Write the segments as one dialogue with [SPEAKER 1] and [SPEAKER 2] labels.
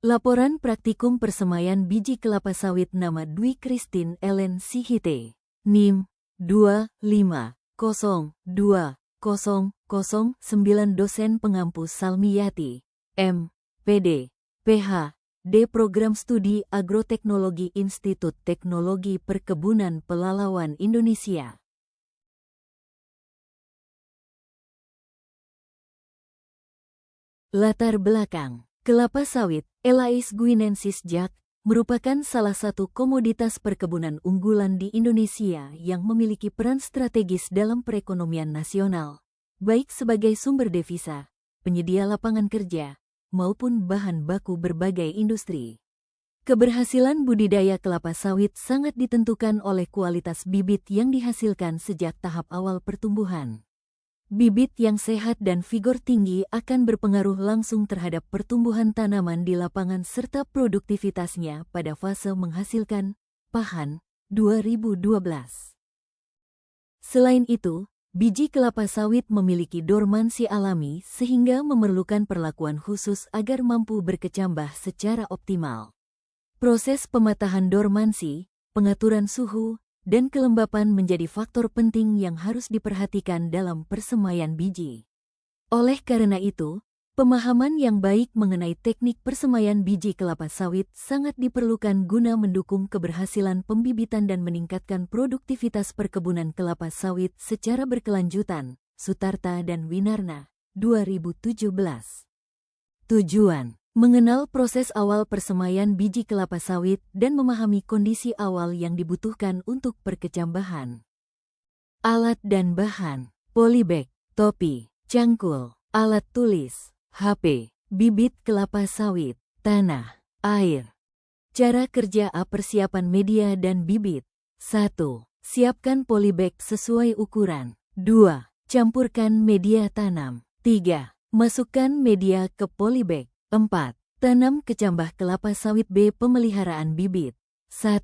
[SPEAKER 1] Laporan Praktikum Persemaian Biji Kelapa Sawit nama Dwi Christine Ellen Sihite, NIM 2502009 Dosen Pengampu Salmiyati, M.Pd, Ph.D. Program Studi Agroteknologi Institut Teknologi Perkebunan Pelalawan Indonesia. Latar belakang kelapa sawit, Elais guinensis Jack, merupakan salah satu komoditas perkebunan unggulan di Indonesia yang memiliki peran strategis dalam perekonomian nasional, baik sebagai sumber devisa, penyedia lapangan kerja, maupun bahan baku berbagai industri. Keberhasilan budidaya kelapa sawit sangat ditentukan oleh kualitas bibit yang dihasilkan sejak tahap awal pertumbuhan. Bibit yang sehat dan vigor tinggi akan berpengaruh langsung terhadap pertumbuhan tanaman di lapangan serta produktivitasnya pada fase menghasilkan pahan 2012. Selain itu, biji kelapa sawit memiliki dormansi alami sehingga memerlukan perlakuan khusus agar mampu berkecambah secara optimal. Proses pematahan dormansi, pengaturan suhu, dan kelembapan menjadi faktor penting yang harus diperhatikan dalam persemaian biji. Oleh karena itu, pemahaman yang baik mengenai teknik persemaian biji kelapa sawit sangat diperlukan guna mendukung keberhasilan pembibitan dan meningkatkan produktivitas perkebunan kelapa sawit secara berkelanjutan. Sutarta dan Winarna, 2017. Tujuan: mengenal proses awal persemaian biji kelapa sawit dan memahami kondisi awal yang dibutuhkan untuk perkecambahan. Alat dan bahan: polybag, topi, cangkul, alat tulis, HP, bibit kelapa sawit, tanah, air. Cara kerja persiapan media dan bibit. 1. Siapkan polybag sesuai ukuran. 2. Campurkan media tanam. 3. Masukkan media ke polybag. 4. Tanam kecambah kelapa sawit. B. Pemeliharaan bibit. 1.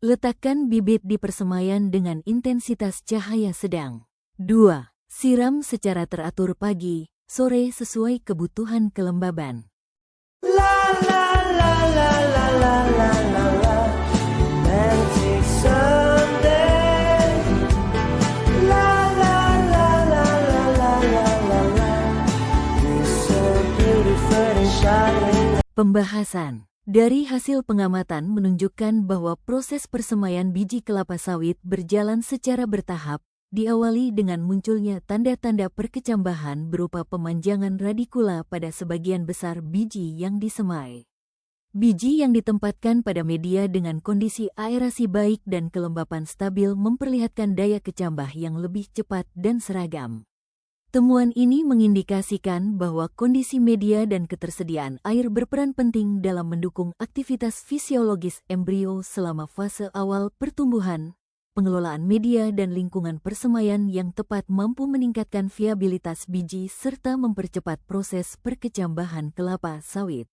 [SPEAKER 1] Letakkan bibit di persemaian dengan intensitas cahaya sedang. 2. Siram secara teratur pagi, sore sesuai kebutuhan kelembaban. Pembahasan. Dari hasil pengamatan menunjukkan bahwa proses persemaian biji kelapa sawit berjalan secara bertahap, diawali dengan munculnya tanda-tanda perkecambahan berupa pemanjangan radikula pada sebagian besar biji yang disemai. Biji yang ditempatkan pada media dengan kondisi aerasi baik dan kelembapan stabil memperlihatkan daya kecambah yang lebih cepat dan seragam. Temuan ini mengindikasikan bahwa kondisi media dan ketersediaan air berperan penting dalam mendukung aktivitas fisiologis embrio selama fase awal pertumbuhan. Pengelolaan media dan lingkungan persemaian yang tepat mampu meningkatkan viabilitas biji serta mempercepat proses perkecambahan kelapa sawit.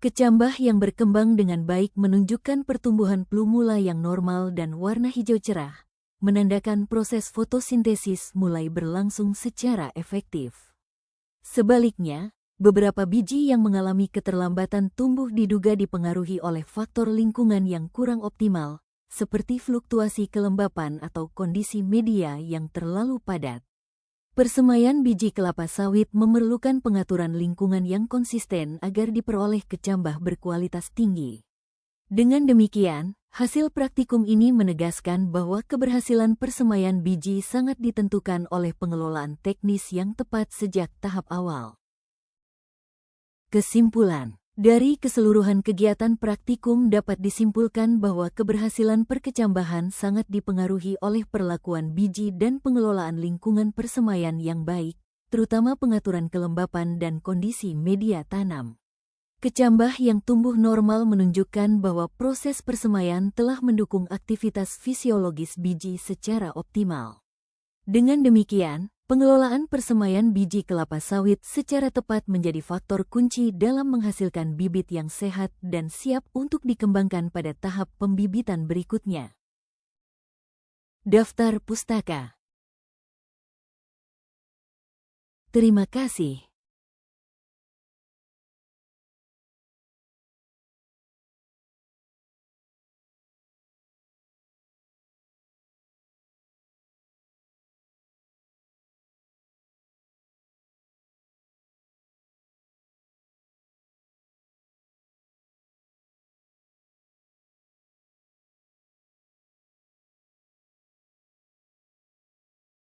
[SPEAKER 1] Kecambah yang berkembang dengan baik menunjukkan pertumbuhan plumula yang normal dan warna hijau cerah, menandakan proses fotosintesis mulai berlangsung secara efektif. Sebaliknya, beberapa biji yang mengalami keterlambatan tumbuh diduga dipengaruhi oleh faktor lingkungan yang kurang optimal, seperti fluktuasi kelembapan atau kondisi media yang terlalu padat. Persemaian biji kelapa sawit memerlukan pengaturan lingkungan yang konsisten agar diperoleh kecambah berkualitas tinggi. Dengan demikian, hasil praktikum ini menegaskan bahwa keberhasilan persemaian biji sangat ditentukan oleh pengelolaan teknis yang tepat sejak tahap awal. Kesimpulan: dari keseluruhan kegiatan praktikum dapat disimpulkan bahwa keberhasilan perkecambahan sangat dipengaruhi oleh perlakuan biji dan pengelolaan lingkungan persemaian yang baik, terutama pengaturan kelembapan dan kondisi media tanam. Kecambah yang tumbuh normal menunjukkan bahwa proses persemaian telah mendukung aktivitas fisiologis biji secara optimal. Dengan demikian, pengelolaan persemaian biji kelapa sawit secara tepat menjadi faktor kunci dalam menghasilkan bibit yang sehat dan siap untuk dikembangkan pada tahap pembibitan berikutnya. Daftar pustaka. Terima kasih.